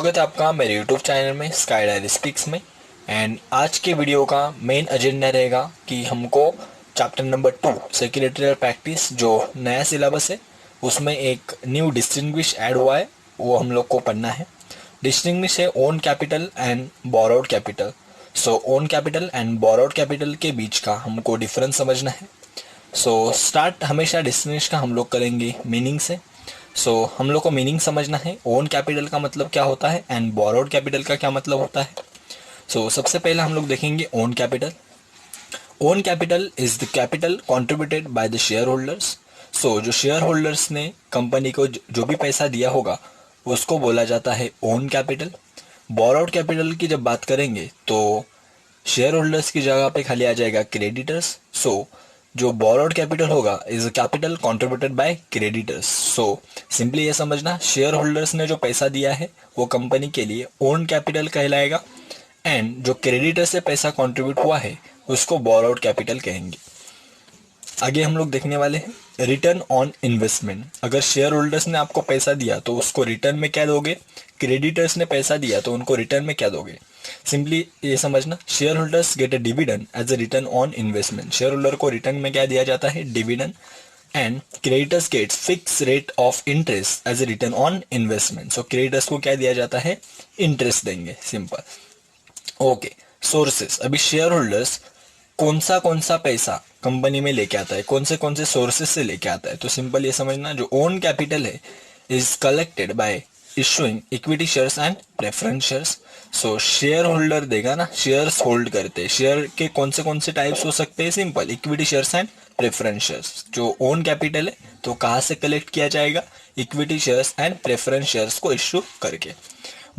स्वागत है आपका मेरे YouTube चैनल में स्काई डायरी स्पीक्स में। एंड आज के वीडियो का मेन एजेंडा रहेगा कि हमको चैप्टर नंबर 2 सेक्रेटरियल प्रैक्टिस जो नया सिलेबस है उसमें एक न्यू डिस्टिंग्विश ऐड हुआ है, वो हम लोग को पढ़ना है। डिस्टिंग्विश है own capital and borrowed capital. So own capital and borrowed capital के बीच का हमको डिफरेंस समझना है। सो स्टार्ट हमेशा डिस्टिंग्विश का हम लोग करेंगे मीनिंग से। हम लोग को मीनिंग समझना है, ओन कैपिटल का मतलब क्या होता है एंड बोरोड कैपिटल का क्या मतलब होता है। सबसे पहले हम लोग देखेंगे own capital. Own capital is the capital contributed by the share holders. जो शेयर होल्डर्स ने कंपनी को जो भी पैसा दिया होगा उसको बोला जाता है ओन कैपिटल। बोरोड कैपिटल की जब बात करेंगे तो शेयर होल्डर्स की जगह पे खाली आ जाएगा क्रेडिटर्स। जो बोरोड कैपिटल होगा is capital contributed by creditors. Simply ये समझना, शेयर होल्डर्स ने जो पैसा दिया है वो कंपनी के लिए ओन कैपिटल कहलाएगा एंड जो क्रेडिटर से पैसा कंट्रीब्यूट हुआ है उसको बोरोड कैपिटल कहेंगे। आगे हम लोग देखने वाले हैं रिटर्न ऑन इन्वेस्टमेंट। अगर शेयर होल्डर्स ने आपको पैसा दिया तो उसको रिटर्न में क्या दोगे, क्रेडिटर्स ने पैसा दिया तो उनको रिटर्न में क्या दोगे। सिंपली ये समझना, share holders get a dividend as a return on investment. Share holder को रिटर्न में क्या दिया जाता है, dividend. And creditors gets fix rate of interest as a return on investment. Creditors को क्या दिया जाता है, इंटरेस्ट देंगे, सिंपल। Okay, sources. अभी शेयर होल्डर्स कौन सा पैसा कंपनी में लेके आता है, कौन से सोर्सेस से लेके आता है। तो सिंपल ये समझना, जो ओन कैपिटल है is collected by issuing equity shares and preference shares. Share holder देगा ना, शेयर्स होल्ड करते हैं। शेयर के कौन से टाइप्स हो सकते हैं, simple, equity shares and preference shares. जो ओन कैपिटल है तो कहाँ से कलेक्ट किया जाएगा, equity shares and preference shares को इश्यू करके।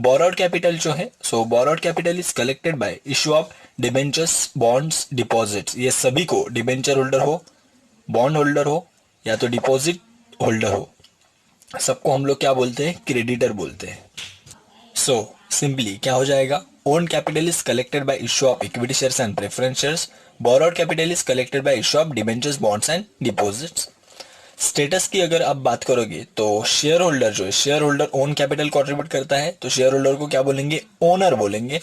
बोरोड कैपिटल जो है, borrowed capital is collected by issue of debentures, bonds, deposits. ये सभी को, डिबेंचर होल्डर हो, बॉन्ड होल्डर हो या तो डिपॉजिट होल्डर हो, सबको हम लोग क्या बोलते हैं, क्रेडिटर बोलते हैं। सिंपली क्या हो जाएगा, own capital is collected by issue of equity shares and preference shares. Borrowed capital is collected by issue of debentures, bonds and deposits. Status की अगर आप बात करोगे तो शेयर होल्डर जो है, share holder own capital contribute करता है तो शेयर होल्डर को क्या बोलेंगे, ओनर बोलेंगे।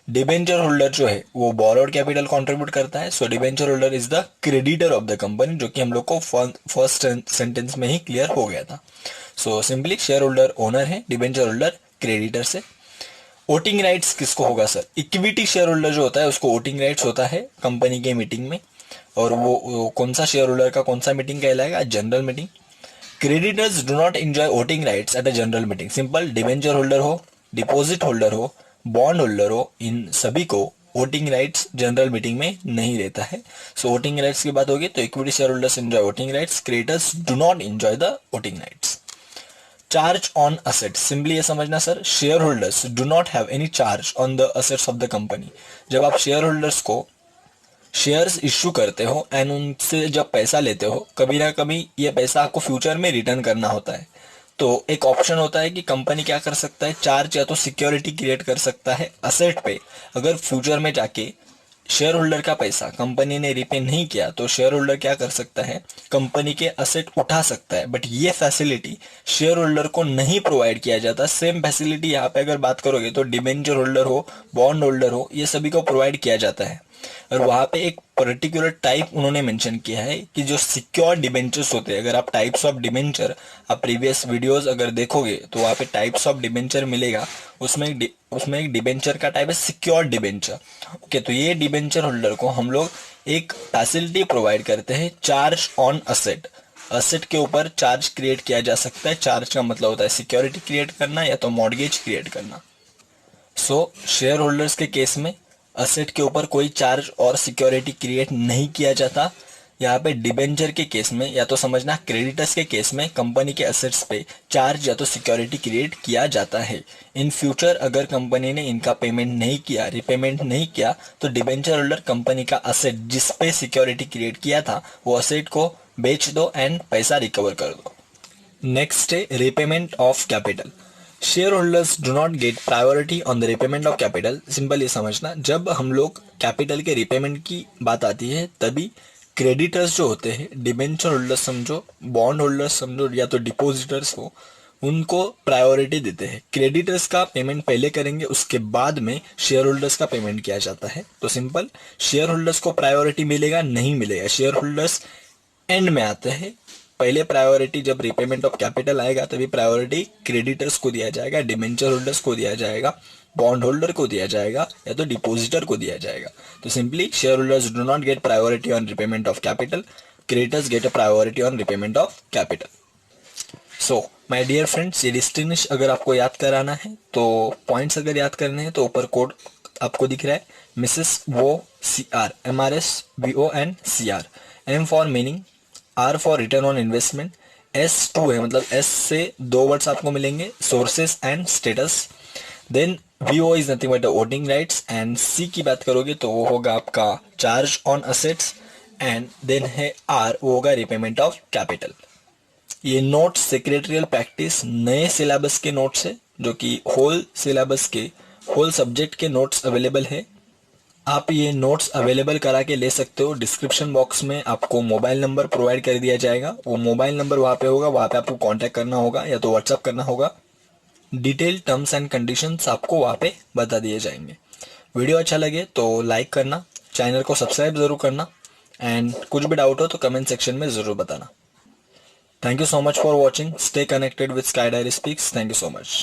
डिबेंचर होल्डर जो है वो बोरोड कैपिटल कंट्रीब्यूट करता है, debenture holder is the creditor of the company, जो कि हम लोग को फर्स्ट सेंटेंस में ही क्लियर हो गया था। सिंपली शेयर होल्डर ओनर है, डिबेंचर होल्डर क्रेडिटर से। वोटिंग राइट्स किसको होगा सर, इक्विटी शेयर होल्डर जो होता है उसको वोटिंग राइट्स होता है कंपनी के मीटिंग में। और वो कौन सा शेयर होल्डर का कौन सा मीटिंग कहलाएगा, general meeting. Creditors do not enjoy voting rights at a general meeting. Simple, debenture holder हो, डिपॉजिट होल्डर हो, बॉन्ड होल्डर हो, इन सभी को वोटिंग राइट्स जनरल मीटिंग में नहीं रहता है। वोटिंग राइट्स की बात होगी तो equity share holders enjoy voting rights, creditors do not enjoy the voting rights. Charge on asset, simply ये समझना sir, share holders do not have any charge on the assets of the company. जब आप share holders को shares issue करते हो and उनसे जब पैसा लेते हो, कभी ना कभी ये पैसा आपको फ्यूचर में रिटर्न करना होता है। तो एक ऑप्शन होता है कि कंपनी क्या कर सकता है, चार्ज या तो सिक्योरिटी क्रिएट कर सकता है असेट पे। अगर फ्यूचर में जाके शेयर होल्डर का पैसा कंपनी ने रिपे नहीं किया तो शेयर होल्डर क्या कर सकता है, कंपनी के असेट उठा सकता है। बट ये फैसिलिटी शेयर होल्डर को नहीं प्रोवाइड किया जाता। सेम फैसिलिटी यहाँ पे अगर बात करोगे तो डिबेंचर होल्डर हो, बॉन्ड होल्डर हो, ये सभी को प्रोवाइड किया जाता है। और वहां पे एक पर्टिकुलर टाइप उन्होंने मेंशन किया है कि जो सिक्योर डिबेंचर्स होते हैं। अगर आप टाइप्स ऑफ डिबेंचर, आप प्रीवियस वीडियोस अगर देखोगे तो वहां पे टाइप्स ऑफ डिबेंचर मिलेगा, उसमें एक डिबेंचर का टाइप है सिक्योर डिबेंचर। ओके, तो ये डिबेंचर होल्डर को हम लोग एक फैसिलिटी प्रोवाइड करते हैं, चार्ज ऑन असेट। असेट के ऊपर चार्ज क्रिएट किया जा सकता है। चार्ज का मतलब होता है सिक्योरिटी क्रिएट करना या तो मॉर्गेज क्रिएट करना। शेयर होल्डर्स के केस में असेट के ऊपर कोई चार्ज और सिक्योरिटी क्रिएट नहीं किया जाता। यहाँ पे डिबेंचर के केस में या तो समझना, क्रेडिटर्स के केस में कंपनी के असेट्स पे चार्ज या तो सिक्योरिटी क्रिएट किया जाता है। इन फ्यूचर अगर कंपनी ने इनका पेमेंट नहीं किया, रिपेमेंट नहीं किया, तो डिबेंचर होल्डर कंपनी का असेट जिस पे सिक्योरिटी क्रिएट किया था वो असेट को बेच दो एंड पैसा रिकवर कर दो। नेक्स्ट है repayment of capital. Share holders do not get priority on the repayment of capital. Simple ये समझना, जब हम लोग कैपिटल के रिपेमेंट की बात आती है तभी क्रेडिटर्स जो होते हैं, डिबेंचर होल्डर्स समझो, बॉन्ड होल्डर्स समझो या तो डिपोजिटर्स हो, उनको प्रायोरिटी देते हैं। क्रेडिटर्स का पेमेंट पहले करेंगे, उसके बाद में शेयर होल्डर्स का पेमेंट किया जाता है। तो सिंपल, शेयर होल्डर्स को प्रायोरिटी मिलेगा नहीं मिलेगा, शेयर होल्डर्स एंड में आते हैं। पहले प्रायोरिटी जब रिपेमेंट ऑफ कैपिटल आएगा तभी प्रायोरिटी क्रेडिटर्स को दिया जाएगा, डिबेंचर होल्डर्स को दिया जाएगा, बॉन्ड होल्डर को दिया जाएगा, या तो डिपोजिटर को दिया जाएगा। तो simply share holders do not get priority on repayment of capital, creditors get a priority on repayment of capital. So my dear friends, ये डिस्टिंग्विश अगर आपको याद कराना है तो पॉइंट्स अगर याद करने हैं तो ऊपर कोड आपको दिख रहा है, मिसेस वो CR, MRSVON CR, M for meaning, R for return on investment, S2 है मतलब S से 2 वर्ड्स आपको मिलेंगे, sources and status. Then VO is nothing but voting rights, and C की बात करोगे तो वो होगा आपका charge on assets, and then है R, वो होगा रिपेमेंट ऑफ कैपिटल। ये नोट्स सेक्रेटरियल प्रैक्टिस नए सिलेबस के नोट्स है, जो कि होल सिलेबस के, होल सब्जेक्ट के नोट्स अवेलेबल है। आप ये नोट्स अवेलेबल करा के ले सकते हो। डिस्क्रिप्शन बॉक्स में आपको मोबाइल नंबर प्रोवाइड कर दिया जाएगा, वो मोबाइल नंबर वहाँ पे होगा, वहाँ पे आपको कांटेक्ट करना होगा या तो व्हाट्सअप करना होगा। डिटेल टर्म्स एंड कंडीशंस आपको वहाँ पे बता दिए जाएंगे। वीडियो अच्छा लगे तो लाइक करना, चैनल को सब्सक्राइब जरूर करना, एंड कुछ भी डाउट हो तो कमेंट सेक्शन में जरूर बताना। Thank you so much for watching. Stay connected with Sky Diary Speaks. Thank you so much.